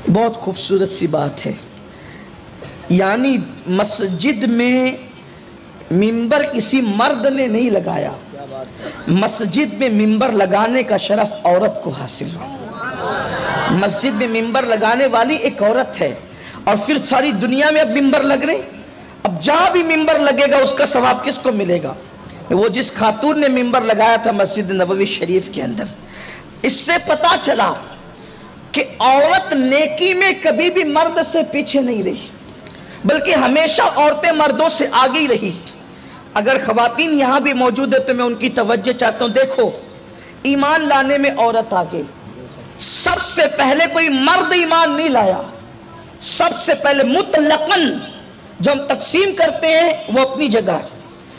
بہت خوبصورت سی بات ہے، یعنی مسجد میں ممبر کسی مرد نے نہیں لگایا، مسجد میں ممبر لگانے کا شرف عورت کو حاصل ہو۔ مسجد میں ممبر لگانے والی ایک عورت ہے، اور پھر ساری دنیا میں اب ممبر لگ رہے، اب جہاں بھی ممبر لگے گا اس کا ثواب کس کو ملے گا؟ وہ جس خاتون نے ممبر لگایا تھا مسجد نبوی شریف کے اندر۔ اس سے پتا چلا کہ عورت نیکی میں کبھی بھی مرد سے پیچھے نہیں رہی، بلکہ ہمیشہ عورتیں مردوں سے آگے ہی رہی۔ اگر خواتین یہاں بھی موجود ہے تو میں ان کی توجہ چاہتا ہوں، دیکھو ایمان لانے میں عورت آگے، سب سے پہلے کوئی مرد ایمان نہیں لایا، سب سے پہلے مطلقاً جو ہم تقسیم کرتے ہیں وہ اپنی جگہ ہے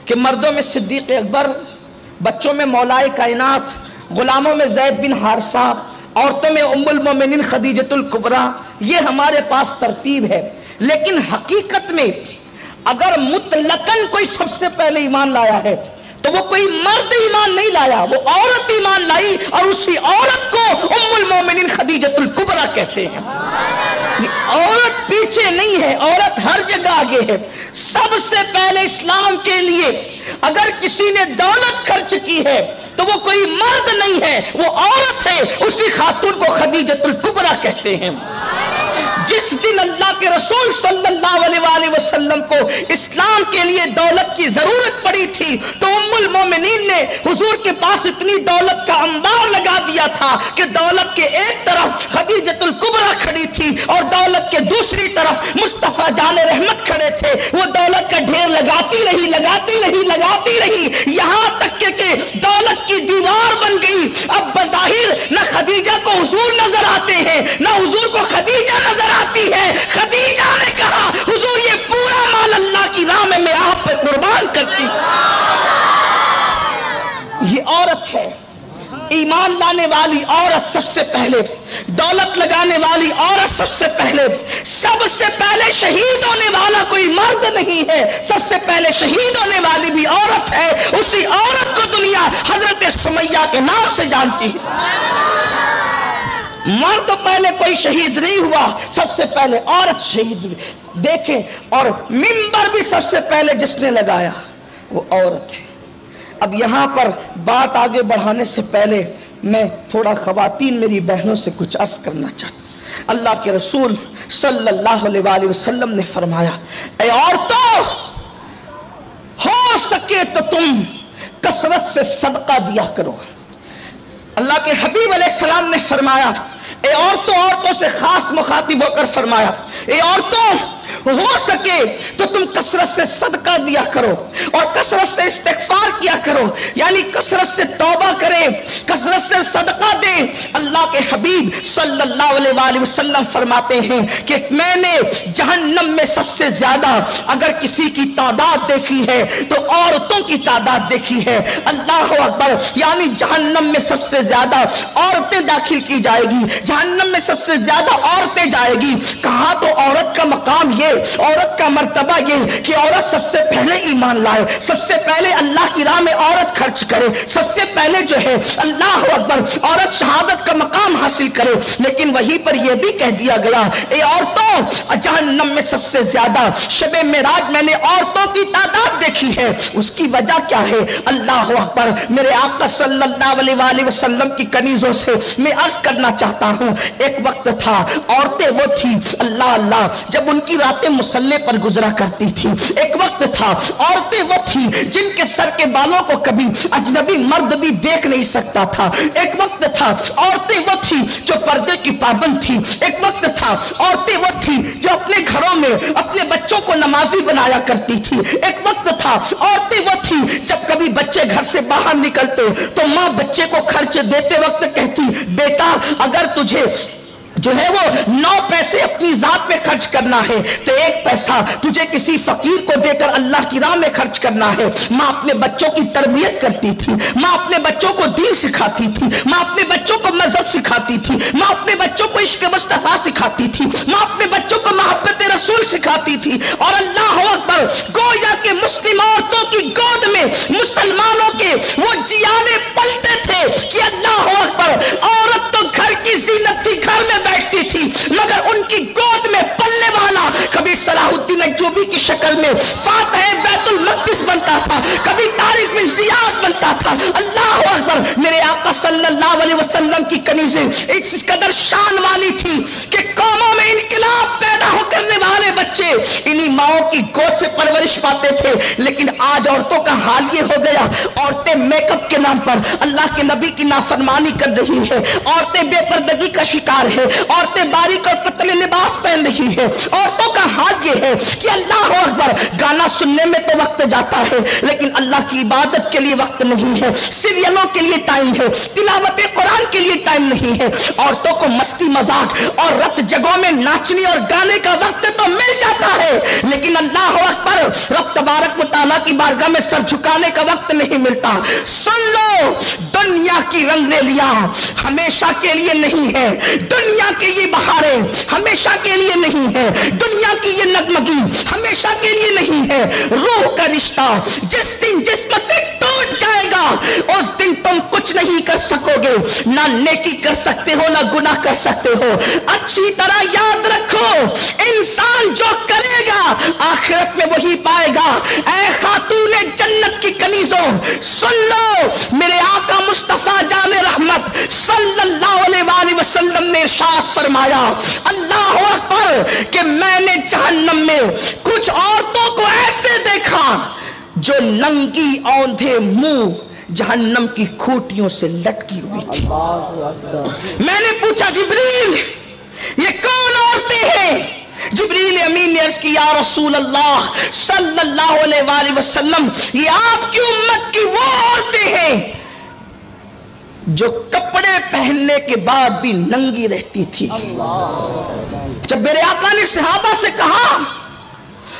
کہ مردوں میں صدیق اکبر، بچوں میں مولائے کائنات، غلاموں میں زید بن حارثہ، عورتوں میں ام المومنین خدیجۃ الکبریٰ، یہ ہمارے پاس ترتیب ہے۔ لیکن حقیقت میں اگر مطلقاً کوئی سب سے پہلے ایمان لایا ہے تو وہ کوئی مرد ایمان نہیں لایا، وہ عورت ایمان لائی، اور اسی عورت کو ام المومنین خدیجۃ الکبریٰ کہتے ہیں۔ عورت پیچھے نہیں ہے، عورت ہر جگہ آگے ہے۔ سب سے پہلے اسلام کے لیے اگر کسی نے دولت خرچ کی ہے تو وہ کوئی مرد نہیں ہے، وہ عورت ہے، اسی خاتون کو خدیجۃ الکبریٰ کہتے ہیں۔ جس دن اللہ کے رسول صلی اللہ علیہ وآلہ وسلم کو اسلام کے لیے دولت کی ضرورت پڑی تھی تو ام المومنین نے حضور کے پاس اتنی دولت کا انبار لگا دیا تھا کہ دولت کے ایک طرف خدیجۃ الکبریٰ کھڑی تھی اور دولت کے دوسری طرف مصطفیٰ جان رحمت کھڑے تھے۔ وہ دولت کا ڈھیر لگاتی رہی، یہاں تک کہ دولت کی دیوار بن گئی۔ اب بظاہر نہ خدیجہ کو حضور نظر آتے ہیں، نہ حضور کو خدیجہ نظر آتی ہے۔ خدیجہ نے کہا حضور یہ پورا مال اللہ کی راہ میں آپ پہ قربان کرتی۔ یہ عورت ہے، ایمان لانے والی عورت سب سے پہلے، دولت لگانے والی عورت سب سے پہلے شہید ہونے والا کوئی مرد نہیں ہے، سب سے پہلے شہید ہونے والی بھی عورت ہے۔ اسی عورت کو دنیا حضرت سمیہ کے نام سے جانتی ہے۔ مرد پہلے کوئی شہید نہیں ہوا، سب سے پہلے عورت شہید ہوئی۔ دیکھیں، اور منبر بھی سب سے پہلے جس نے لگایا وہ عورت ہے۔ اب یہاں پر بات آگے بڑھانے سے پہلے میں تھوڑا خواتین میری بہنوں سے کچھ عرض کرنا چاہتا ہوں۔ اللہ کے رسول صلی اللہ علیہ وآلہ وسلم نے فرمایا، اے عورتوں، ہو سکے تو تم کثرت سے صدقہ دیا کرو۔ اللہ کے حبیب علیہ السلام نے فرمایا، اے عورتوں سے خاص مخاطب ہو کر فرمایا، اے عورتوں، ہو سکے تو تم کثرت سے صدقہ دیا کرو اور کثرت سے استغفار کیا کرو، یعنی کثرت سے توبہ کریں، کثرت سے صدقہ دیں۔ اللہ کے حبیب صلی اللہ علیہ وآلہ وسلم فرماتے ہیں کہ میں نے جہنم میں سب سے زیادہ اگر کسی کی تعداد دیکھی ہے تو عورتوں کی تعداد دیکھی ہے۔ اللہ اکبر، یعنی جہنم میں سب سے زیادہ عورتیں داخل کی جائے گی، جہنم میں سب سے زیادہ عورتیں جائے گی۔ کہا تو عورت کا مقام یہ، عورت کا مرتبہ یہ کہ عورت سب سے پہلے ایمان لائے، سب سے پہلے اللہ کی راہ میں عورت خرچ کرے، سب سے پہلے جو ہے اللہ اکبر عورت شہادت کا مقام حاصل کرے۔ لیکن وہیں پر یہ بھی کہہ دیا گیا، اے عورتوں، جہنم میں سب سے زیادہ شب معراج میں نے عورتوں کی تعداد دیکھی ہے۔ اس کی وجہ کیا ہے؟ اللہ اکبر، میرے آقا صلی اللہ علیہ وآلہ وسلم کی کنیزوں سے میں عرض کرنا چاہتا ہوں، ایک وقت تھا عورتیں وہ تھی اللہ جب ان کی راتیں مسلح پر گزرا کرتی تھی۔ ایک وقت تھا عورتیں وہ تھی جن کے سر کے بالوں کو کبھی اجنبی مرد بھی دیکھ نہیں سکتا تھا۔ ایک وقت تھا عورتیں وہ تھی جو پردے کی پابند تھی۔ ایک وقت تھا عورتیں وہ تھی جو اپنے گھروں میں اپنے بچوں کو نمازی بنایا کرتی تھی۔ ایک وقت تھا عورتیں وہ تھی جب کبھی بچے گھر سے باہر نکلتے تو ماں بچے کو خرچ دیتے وقت کہتی، بیٹا اگر تجھے جو ہے وہ 9 پیسے اپنی ذات پہ خرچ کرنا ہے تو 1 پیسہ تجھے کسی فقیر کو دے کر اللہ کی راہ میں خرچ کرنا ہے۔ ماں اپنے بچوں کی تربیت کرتی تھی، ماں اپنے بچوں کو دین سکھاتی تھی، ماں اپنے بچوں کو مذہب سکھاتی تھی، ماں اپنے بچوں کو عشق مصطفیٰ سکھاتی تھی، ماں اپنے بچوں کو محبت رسول سکھاتی تھی۔ اور اللہ اکبر، گویا کہ مسلم عورتوں کی گود میں مسلمانوں کے وہ جیالے پلتے تھے کہ اللہ اکبر، عورت تو گھر کی زینت تھی، گھر میں بیٹھتی تھی، مگر ان की गोद में पलने वाला, कभी सलाहुद्दीन अय्यूबी की शक्ल में फातिह बैतुल मक़दिस बनता था, कभी तारिक बिन ज़ियाद बनता था। अल्लाह अकबर। मेरे आका सल्लल्लाहु अलैहि वसल्लम की कनीज़ें इस कदर शान वाली थी कि कौमों में इनकलाब पैदा हो करने वाले बच्चे इन्हीं माओं की गोद से परवरिश पाते थे। लेकिन आज औरतों का हाल ये हो गया, औरतें मेकअप के नाम पर अल्लाह के नबी की नाफरमानी कर रही है, औरतें बेपर्दगी का शिकार है, औरतें बारीक और पतले लिबास पहन रही है। औरतों का हाल ये है कि अल्लाह अकबर, गाना सुनने में तो वक्त जाता है लेकिन अल्लाह की इबादत के लिए वक्त नहीं है, सीरियलों के लिए टाइम है, तिलावत कुरान के लिए टाइम नहीं है। औरतों को मस्ती मजाक और रत जगहों में नाचने और गाने का वक्त तो मिल जाता है, लेकिन अल्लाह अकबर, रब तबारक व तआला की बारगाह में सर झुकाने का वक्त नहीं मिलता। सुन लो, दुनिया की रंगरेलियां हमेशा के लिए नहीं है, दुनिया के ये बहारें हमेशा के लिए नहीं है, दुनिया की ये नगमगी हमेशा के लिए नहीं है। रूह का रिश्ता जिस दिन जिस्म से टूट जाएगा उस दिन तुम कुछ नहीं कर सकोगे, ना नेकी कर सकते हो ना गुनाह कर सकते हो। अच्छी तरह याद रखो, इंसान जो करेगा आखिरत में वही पाएगा। ऐ खातूने जन्नत की कनीजों, सुन लो, मेरे आका मुस्तफा जाने रहमत सल्लल्लाहु अलैहि वसल्लम ने इरशाद फरमाया, अल्लाह अकबर, कि मैंने जहन्नम में कुछ औरतों को ऐसे देखा जो नंगी औंधे मुंह जहन्नम की खूंटियों से लटकी हुई थी। मैंने पूछा, जिब्रील ये कौन औरतें हैं? जिब्रील अमीन ने अर्ज की, या रसूल अल्लाह सल्लल्लाहु अलैहि वसल्लम, ये आपकी उम्मत की वो औरतें हैं जो कपड़े पहनने के बाद भी नंगी रहती थी। जब मेरे आका ने सहाबा से कहा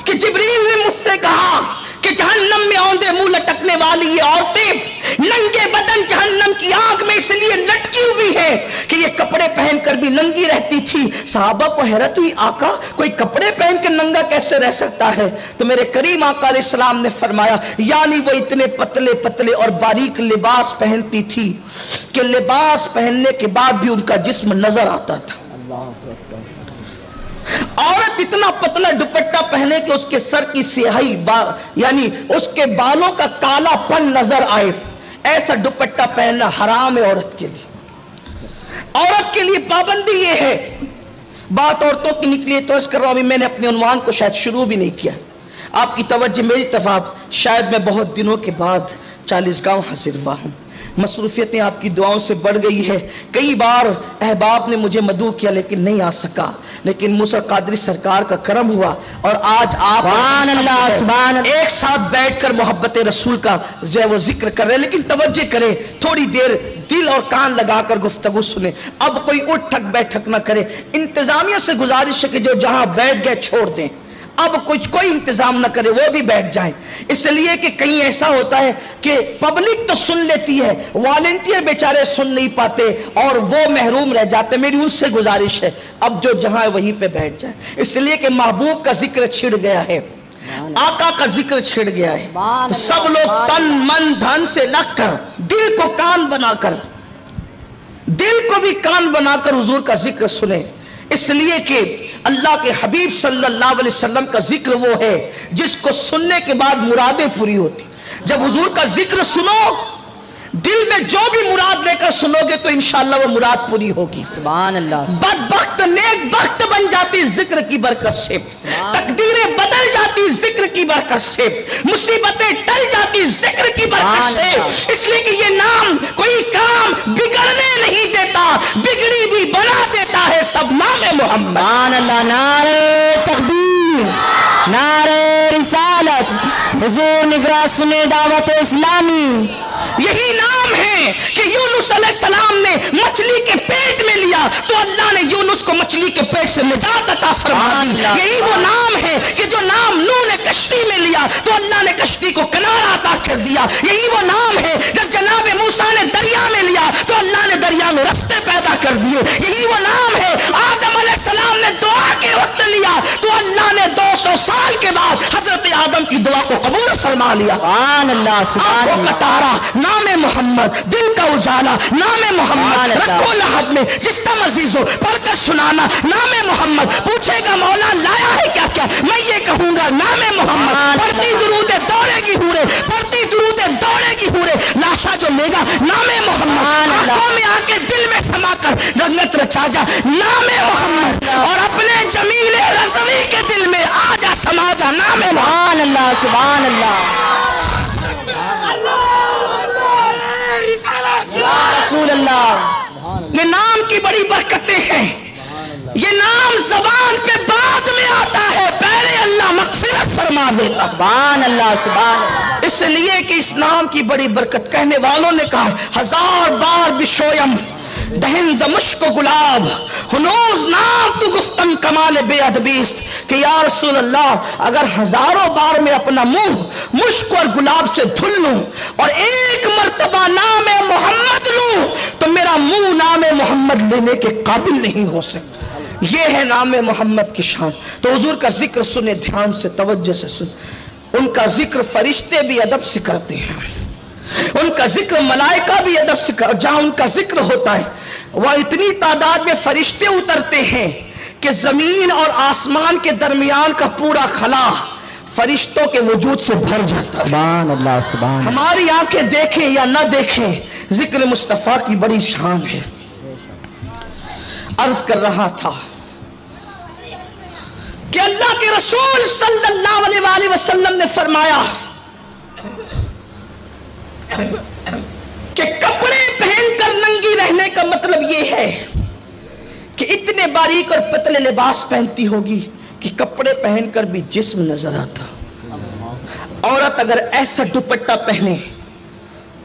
कि जिब्रील ने मुझसे कहा कि जहन्नम में औंधे मुंह लटकने वाली ये औरतें नंगे बदन जहन्नम की आग में इसलिए लटकी हुई है कि ये कपड़े पहनकर भी नंगी रहती थी। सहाबा को हैरत हुई, आका कोई कपड़े पहन के नंगा कैसे रह सकता है? तो मेरे करीम आका अलैहिस्सलाम ने फरमाया, यानी वो इतने पतले पतले और बारीक लिबास पहनती थी कि लिबास पहनने के बाद भी उनका जिस्म नजर आता था। औरत इतना पतला दुपट्टा पहने कि उसके सर की स्याही यानी उसके बालों का कालापन नजर आए, ऐसा दुपट्टा पहनना हराम है औरत के लिए। औरत के लिए पाबंदी ये है। बात औरतों की निकली तो इस कर रहा हूं, अभी मैंने अपने उन्वान को शायद शुरू भी नहीं किया। आपकी तवज्जो मेरी तरफ, शायद मैं बहुत दिनों के बाद 40 गांव हाजिर हुआ हूं। मसरूफियतें आपकी दुआओं से बढ़ गई है। कई बार अहबाब ने मुझे मदऊ किया लेकिन नहीं आ सका, लेकिन मूसा कादरी सरकार का करम हुआ और आज आप एक साथ बैठकर मोहब्बत रसूल का जो वो जिक्र कर रहे हैं। लेकिन तवज्जो करें, थोड़ी देर दिल और कान लगाकर गुफ्तगू सुने। अब कोई उठ ठक बैठक ना करे। इंतजामिया से गुजारिश है कि जो जहां बैठ गए छोड़ दें, अब कुछ कोई इंतजाम ना करे, वो भी बैठ जाए। इसलिए कि कहीं ऐसा होता है कि पब्लिक तो सुन लेती है, वॉलंटियर बेचारे सुन नहीं पाते और वो महरूम रह जाते। मेरी उनसे गुजारिश है अब जो जहां है वहीं पे बैठ जाए, इसलिए कि महबूब का जिक्र छिड़ गया है, आका का जिक्र छिड़ गया है। तो सब लोग तन मन धन से लगकर दिल को कान बनाकर, दिल को भी कान बनाकर हुजूर का जिक्र सुने। इसलिए कि अल्लाह के हबीब सल्लल्लाहु अलैहि वसल्लम का जिक्र वो है जिसको सुनने के बाद मुरादें पूरी होती। जब हुजूर का जिक्र सुनो, दिल में जो भी मुराद लेकर सुनोगे तो इंशाअल्लाह वो मुराद पूरी होगी। सुभान अल्लाह। बदबख्त नेक बख्त बन जाती जिक्र की बरकत से, तकदीरें बदल जाती जिक्र की बरकत से, मुसीबतें टल जाती जिक्र की बरकत से। इसलिए कि ये नाम कोई काम बिगड़ने नहीं देता, बिगड़ी भी बना देता है। सब नाम मोहम्मद। सुभान अल्लाह। नारे तकबीर, नारे रिसालत, हुजूर निगरान सुने दावत इस्लामी। यही नाम है कि यूनुस अलैहिस्सलाम ने मछली के पेट में लिया तो अल्लाह ने यूनुस को मछली के पेट से निजात अता फरमा दी। यही वो नाम है कि जो नाम नूह ने कश्ती में लिया तो अल्लाह ने कश्ती को किनारा अता कर दिया। यही वो नाम है जब जनाब मूसा ने दरिया में लिया तो अल्लाह ने दरिया में रास्ते पैदा कर दिए। यही वो नाम है आदम अलैहिस्सलाम ने दुआ के वक्त लिया तो अल्लाह ने 200 साल के बाद हजरत आदम की दुआ को कबूल फरमा फरमा लिया। आंखों का तारा नाम मोहम्मद, दिल का उजाला नाम मोहम्मद, रखो लहद में जिसका मजीज हो पढ़कर सुनाना नाम मोहम्मद। पूछेगा मौला लाया है क्या क्या, मैं ये कहूंगा नाम मोहम्मद। पढ़ती दुरूदे दौड़ेगी हूरे, पढ़ती दुरूदे दौड़ेगी हूरे, लाशा जो लेगा नाम मोहम्मद। आंखों में आके दिल में समाकर रंगत रचा जा नाम मोहम्मद, और अपने जमीले रज़वी के दिल में आजा समा जा नाम मोहम्मद। सुभान अल्लाह रसूल अल्लाह। ये नाम की बड़ी बरकतें हैं, ये नाम ज़बान पे बाद में आता है, पहले अल्लाह मग़फ़िरत फरमा देता। सुभान अल्लाह सुभान अल्लाह। इसलिए कि इस नाम की बड़ी बरकत, कहने वालों ने कहा हजार बार बिशोयम दहन ज़मुश्क गुलाब हुनूज नाम तू गुफ्तन कमाल बेअदबीस्त, कि या रसूल अल्लाह अगर हजारों बार मैं अपना मुंह मुश्क और गुलाब से धुल लूं और एक मर्तबा नाम मोहम्मद लूं तो मेरा मुंह नाम मोहम्मद लेने के काबिल नहीं हो सकता। ये है नाम मोहम्मद की शान। तो हुजूर का जिक्र सुने, ध्यान से तवज्जो से सुन। उनका जिक्र फरिश्ते भी अदब से करते हैं, उनका जिक्र मलाइका भी अदब से कर, जहां उनका जिक्र होता है वह इतनी तादाद में फरिश्ते उतरते हैं कि जमीन और आसमान के दरमियान का पूरा खला फरिश्तों के वजूद से भर जाता है। सुभान अल्लाह सुभान। हमारी आंखें देखें या न देखें, जिक्र मुस्तफा की बड़ी शान है। अर्ज कर रहा था कि अल्लाह के रसूल सल्लल्लाहु अलैहि वसल्लम ने फरमाया कि कपड़े पहनकर नंगी रहने का मतलब यह है कि इतने बारीक और पतले लिबास पहनती होगी कि कपड़े पहनकर भी जिस्म नजर आता। औरत अगर ऐसा दुपट्टा पहने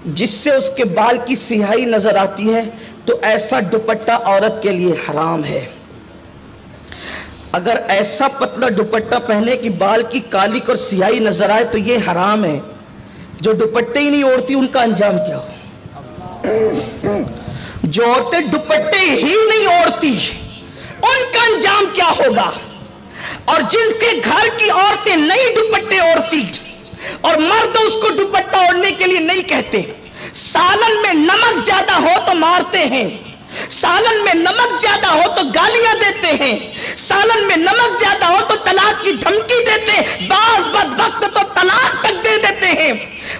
जिससे उसके बाल की सियाही नजर आती है तो ऐसा दुपट्टा औरत के लिए हराम है। अगर ऐसा पतला दुपट्टा पहने कि बाल की कालिक और सियाही नजर आए तो ये हराम है। जो दुपट्टे ही नहीं ओढ़ती उनका अंजाम क्या हो? जो औरतें दुपट्टे ही नहीं ओढ़ती उनका अंजाम क्या होगा? और जिनके घर की औरतें नहीं दुपट्टे ओढ़ती और मर्द उसको दुपट्टा ओढ़ने के लिए नहीं कहते, सालन में नमक ज्यादा हो तो मारते हैं, सालन में नमक ज्यादा हो तो गालियां देते हैं, सालन में नमक ज्यादा हो तो तलाक की धमकी देते हैं, बाज बदबख्त तो तलाक तक दे देते हैं।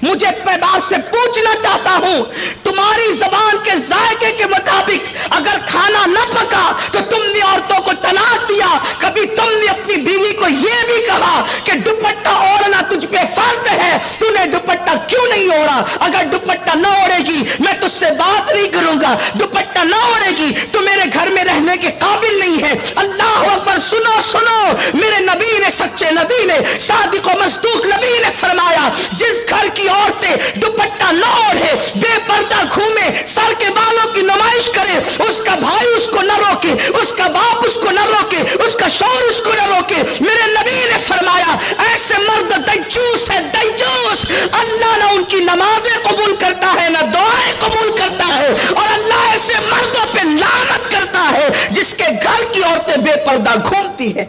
मुझे बाप से पूछना चाहता हूं, तुम्हारी जबान के जायके के मुताबिक अगर खाना न पका तो तुमने औरतों को तलाक दिया, कभी तुमने अपनी बीवी को यह भी कहा कि दुपट्टा ओढ़ना तुझ पे फर्ज है, तूने दुपट्टा क्यों नहीं ओढ़ा? अगर दुपट्टा न ओढ़ेगी मैं तुझसे बात नहीं करूंगा, दुपट्टा न ओढ़ेगी तो मेरे घर में रहने के काबिल नहीं है। अल्लाह अकबर। सुनो सुनो, मेरे नबी ने, सच्चे नबी ने, सादिक व मसदूक नबी ने फरमाया, जिस घर की औरतें दुपट्टा न ओढ़े, बेपर्दा घूमे, सर के बालों की नुमाइश करे, उसका भाई उसको न रोके, उसका बाप उसको न रोके, उसका शौहर उसको न रोके, मेरे नबी ने फरमाया ऐसे मर्द दज्जूस है, दज्जूस। अल्लाह ना उनकी नमाजें कबूल करता है ना दुआएं कबूल करता है, और अल्लाह ऐसे मर्दों पे लानत करता है जिसके घर की औरतें बेपर्दा घूमती है।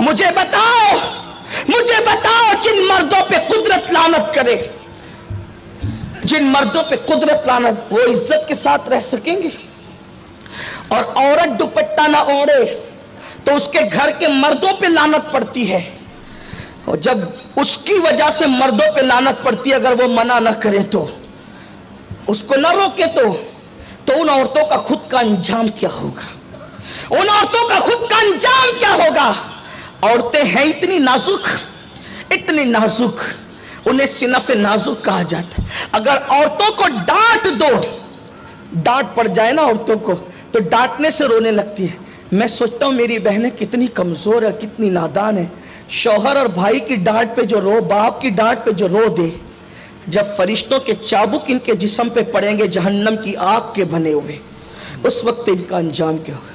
मुझे बताओ, मुझे बताओ, जिन मर्दों पे कुदरत लानत करे, जिन मर्दों पे कुदरत लानत, वो इज्जत के साथ रह सकेंगे? और औरत दुपट्टा ना ओढ़े तो उसके घर के मर्दों पे लानत पड़ती है, और जब उसकी वजह से मर्दों पे लानत पड़ती है, अगर वो मना ना करे तो, उसको ना रोके तो उन औरतों का खुद का अंजाम क्या होगा? उन औरतों का खुद का अंजाम क्या होगा? औरतें हैं इतनी नाजुक, इतनी नाजुक, उन्हें सिनफ नाजुक कहा जाता है। अगर औरतों को डांट दो, डांट पड़ जाए ना औरतों को, तो डांटने से रोने लगती है। मैं सोचता हूँ मेरी बहनें कितनी कमजोर है, कितनी नादान है। शौहर और भाई की डांट पे जो रो, बाप की डांट पे जो रो दे, जब फरिश्तों के चाबुक इनके जिस्म पे पड़ेंगे जहन्नम की आग के बने हुए, उस वक्त इनका अंजाम क्या होगा?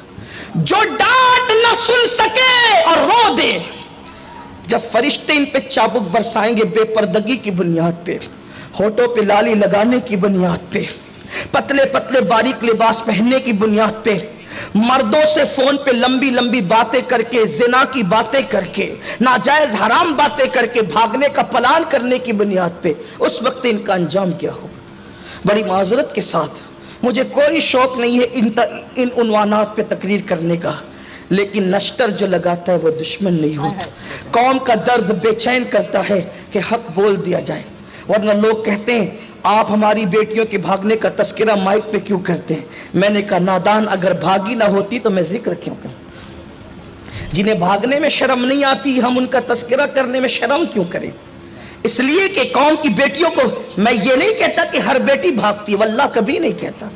जो डांट न सुन सके और रो दे, जब फरिश्ते इन पे चाबुक बरसाएंगे बेपर्दगी की बुनियाद पे, होठों पे लाली लगाने की बुनियाद पे, पतले पतले बारीक लिबास पहनने की बुनियाद पे, मर्दों से फोन पे लंबी लंबी बातें करके, जिना की बातें करके, नाजायज हराम बातें करके भागने का प्लान करने की बुनियाद पे, उस वक्त इनका अंजाम क्या होगा। बड़ी माजरत के साथ, मुझे कोई शौक नहीं है इन उन्वानात पे तकरीर करने का, लेकिन नश्तर जो लगाता है वो दुश्मन नहीं होता। कौम का दर्द बेचैन करता है कि हक बोल दिया जाए, वरना लोग कहते हैं आप हमारी बेटियों के भागने का तस्करा माइक पे क्यों करते हैं। मैंने कहा नादान, अगर भागी ना होती तो मैं जिक्र क्यों करता। जिन्हें भागने में शर्म नहीं आती, हम उनका तस्करा करने में शर्म क्यों करें। इसलिए कि कौम की बेटियों को, मैं ये नहीं कहता कि हर बेटी भागती है, वल्लाह कभी नहीं कहता।